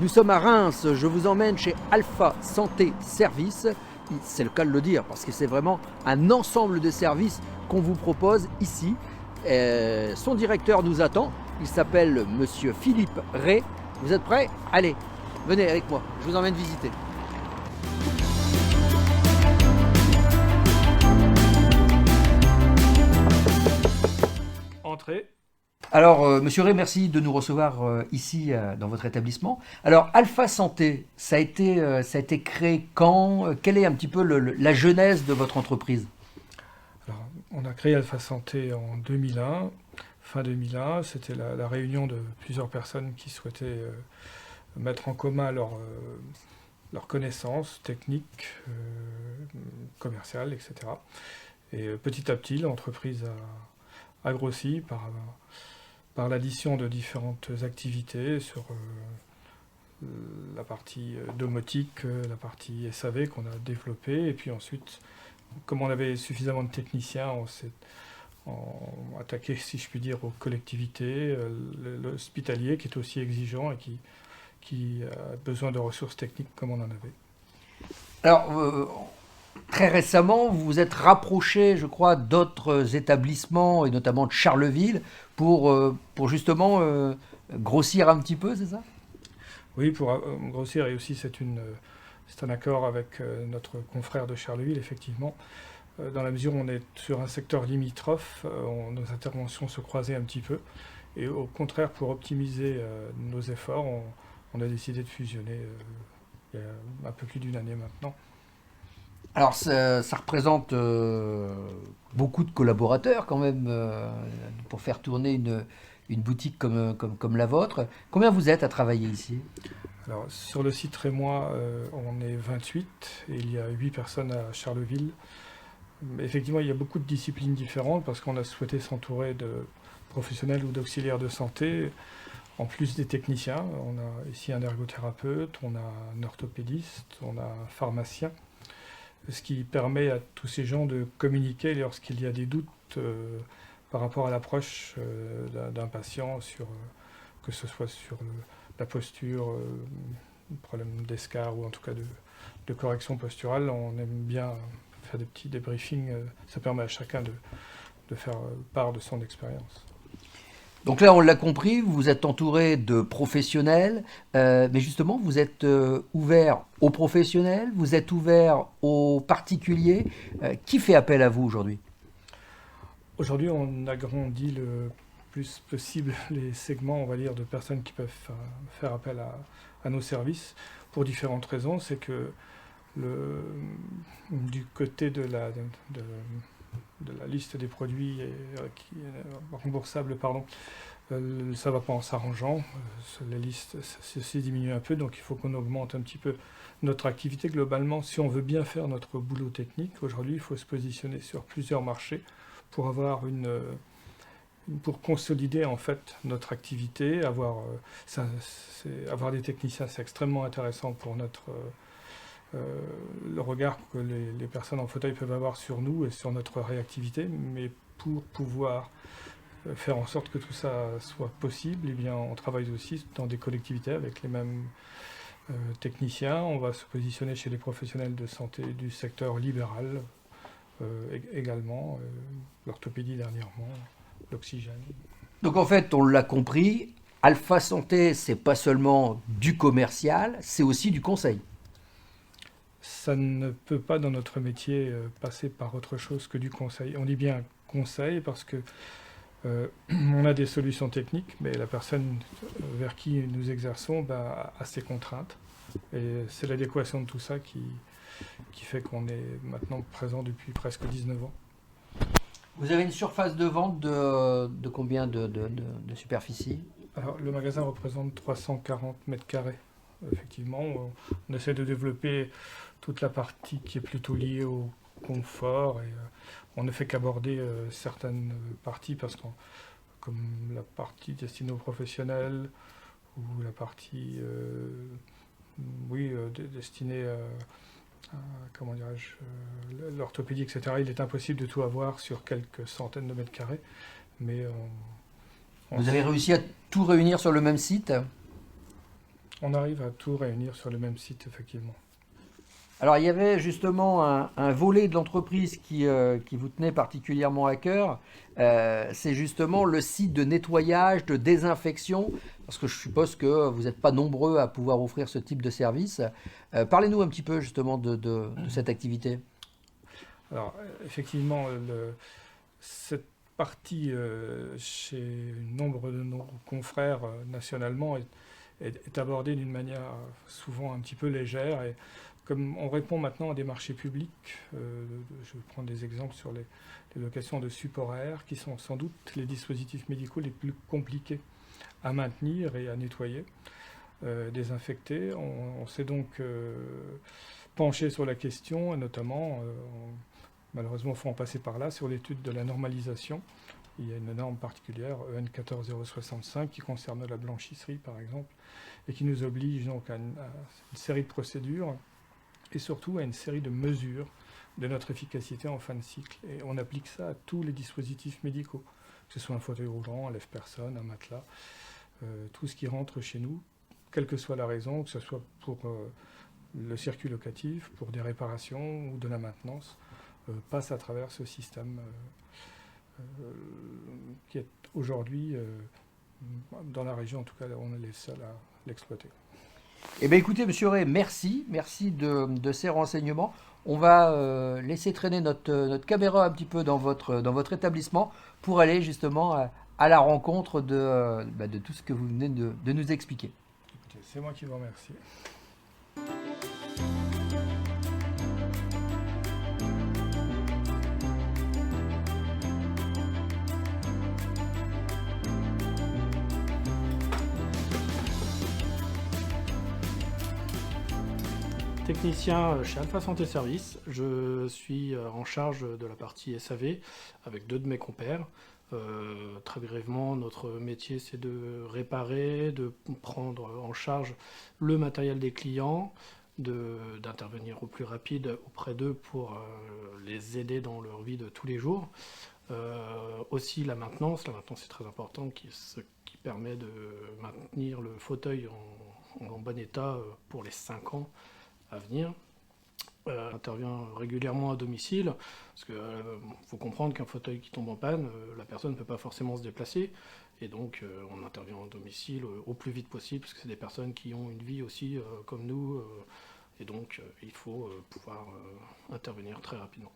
Nous sommes à Reims, je vous emmène chez Alpha Santé Service. C'est le cas de le dire parce que c'est vraiment un ensemble de services qu'on vous propose ici. Son directeur nous attend, il s'appelle Monsieur Philippe Ray. Vous êtes prêts? Allez, venez avec moi, je vous emmène visiter. Entrez. Alors, Monsieur Ray, merci de nous recevoir ici dans votre établissement. Alors, Alpha Santé, ça a été créé quand? Quelle est un petit peu la genèse de votre entreprise? Alors, on a créé Alpha Santé en 2001, fin 2001. C'était la réunion de plusieurs personnes qui souhaitaient mettre en commun leurs connaissances techniques, commerciales, etc. Et petit à petit, l'entreprise a grossi par l'addition de différentes activités sur la partie domotique, la partie SAV qu'on a développée. Et puis ensuite, comme on avait suffisamment de techniciens, on s'est attaqué, si je puis dire, aux collectivités, l'hospitalier qui est aussi exigeant et qui a besoin de ressources techniques comme on en avait. Alors, très récemment, vous vous êtes rapproché, je crois, d'autres établissements, et notamment de Charleville, pour justement grossir un petit peu, c'est ça? Oui, pour grossir, et aussi c'est un accord avec notre confrère de Charleville, effectivement. Dans la mesure où on est sur un secteur limitrophe, nos interventions se croisaient un petit peu. Et au contraire, pour optimiser nos efforts, on a décidé de fusionner il y a un peu plus d'une année maintenant. Alors, ça représente beaucoup de collaborateurs quand même pour faire tourner une boutique comme la vôtre. Combien vous êtes à travailler ici? Alors, sur le site Rémois, on est 28 et il y a 8 personnes à Charleville. Effectivement, il y a beaucoup de disciplines différentes parce qu'on a souhaité s'entourer de professionnels ou d'auxiliaires de santé, en plus des techniciens. On a ici un ergothérapeute, on a un orthopédiste, on a un pharmacien, ce qui permet à tous ces gens de communiquer lorsqu'il y a des doutes par rapport à l'approche d'un patient, que ce soit sur la posture, problème d'escar ou en tout cas de correction posturale. On aime bien faire des petits débriefings, ça permet à chacun de faire part de son expérience. Donc là, on l'a compris, vous êtes entouré de professionnels, mais justement, vous êtes ouvert aux professionnels, vous êtes ouvert aux particuliers. Qui fait appel à vous aujourd'hui? Aujourd'hui, on agrandit le plus possible les segments, on va dire, de personnes qui peuvent faire appel à nos services pour différentes raisons. C'est que du côté de la liste des produits remboursables, ça ne va pas en s'arrangeant. Les listes se diminuent un peu, donc il faut qu'on augmente un petit peu notre activité. Globalement, si on veut bien faire notre boulot technique, aujourd'hui, il faut se positionner sur plusieurs marchés pour avoir pour consolider en fait notre activité. Avoir des techniciens, c'est extrêmement intéressant pour le regard que les personnes en fauteuil peuvent avoir sur nous et sur notre réactivité, mais pour pouvoir faire en sorte que tout ça soit possible, eh bien, on travaille aussi dans des collectivités avec les mêmes techniciens. On va se positionner chez les professionnels de santé du secteur libéral également, l'orthopédie dernièrement, l'oxygène. Donc en fait, on l'a compris, Alpha Santé, c'est pas seulement du commercial, c'est aussi du conseil. Ça ne peut pas, dans notre métier, passer par autre chose que du conseil. On dit bien conseil parce que on a des solutions techniques, mais la personne vers qui nous exerçons a ses contraintes. Et c'est l'adéquation de tout ça qui fait qu'on est maintenant présent depuis presque 19 ans. Vous avez une surface de vente de combien de superficie? Alors, le magasin représente 340 mètres carrés. Effectivement, on essaie de développer toute la partie qui est plutôt liée au confort et on ne fait qu'aborder certaines parties parce que comme la partie destinée aux professionnels ou la partie destinée comment dirais-je, l'orthopédie, etc. Il est impossible de tout avoir sur quelques centaines de mètres carrés, mais vous avez réussi à tout réunir sur le même site? On arrive à tout réunir sur le même site, effectivement. Alors il y avait justement un volet de l'entreprise qui vous tenait particulièrement à cœur. C'est justement le site de nettoyage, de désinfection, parce que je suppose que vous n'êtes pas nombreux à pouvoir offrir ce type de service. Parlez-nous un petit peu justement de cette activité. Alors, effectivement, cette partie chez nombre de nos confrères nationalement est abordée d'une manière souvent un petit peu légère. Et comme on répond maintenant à des marchés publics, je vais prendre des exemples sur les locations de support air, qui sont sans doute les dispositifs médicaux les plus compliqués à maintenir et à nettoyer, désinfecter. On s'est donc penché sur la question, et notamment, malheureusement, il faut en passer par là, sur l'étude de la normalisation. Il y a une norme particulière, EN 14065, qui concerne la blanchisserie, par exemple, et qui nous oblige donc à une série de procédures et surtout à une série de mesures de notre efficacité en fin de cycle. Et on applique ça à tous les dispositifs médicaux, que ce soit un fauteuil roulant, un lève-personne, un matelas, tout ce qui rentre chez nous, quelle que soit la raison, que ce soit pour le circuit locatif, pour des réparations ou de la maintenance, passe à travers ce système qui est aujourd'hui, dans la région en tout cas, on est les seuls à l'exploiter. Eh bien écoutez, Monsieur Ray, merci de ces renseignements. On va laisser traîner notre caméra un petit peu dans votre établissement pour aller justement à la rencontre de tout ce que vous venez de nous expliquer. Écoutez, c'est moi qui vous remercie. Technicien chez Alpha Santé Service, je suis en charge de la partie SAV avec 2 de mes compères. Très brièvement, notre métier c'est de réparer, de prendre en charge le matériel des clients, d'intervenir au plus rapide auprès d'eux pour les aider dans leur vie de tous les jours. Aussi la maintenance est très important, ce qui permet de maintenir le fauteuil en bon état pour les 5 ans à venir. Intervient régulièrement à domicile, parce qu'il faut comprendre qu'un fauteuil qui tombe en panne, la personne ne peut pas forcément se déplacer, et donc on intervient à domicile au plus vite possible, parce que c'est des personnes qui ont une vie aussi comme nous, et donc il faut pouvoir intervenir très rapidement.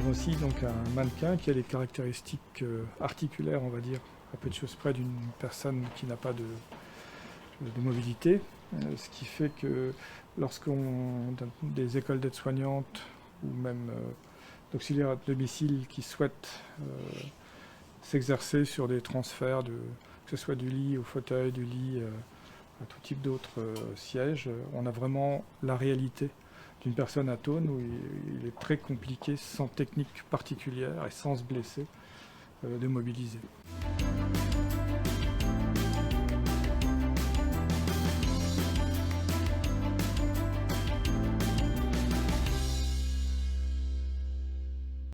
Aussi donc un mannequin qui a les caractéristiques articulaires, on va dire, à peu de choses près d'une personne qui n'a pas de mobilité, ce qui fait que lorsqu'on dans des écoles d'aides-soignantes ou même d'auxiliaires à domicile qui souhaitent s'exercer sur des transferts, que ce soit du lit au fauteuil, du lit à tout type d'autres sièges, on a vraiment la réalité d'une personne atone où il est très compliqué, sans technique particulière et sans se blesser, de mobiliser.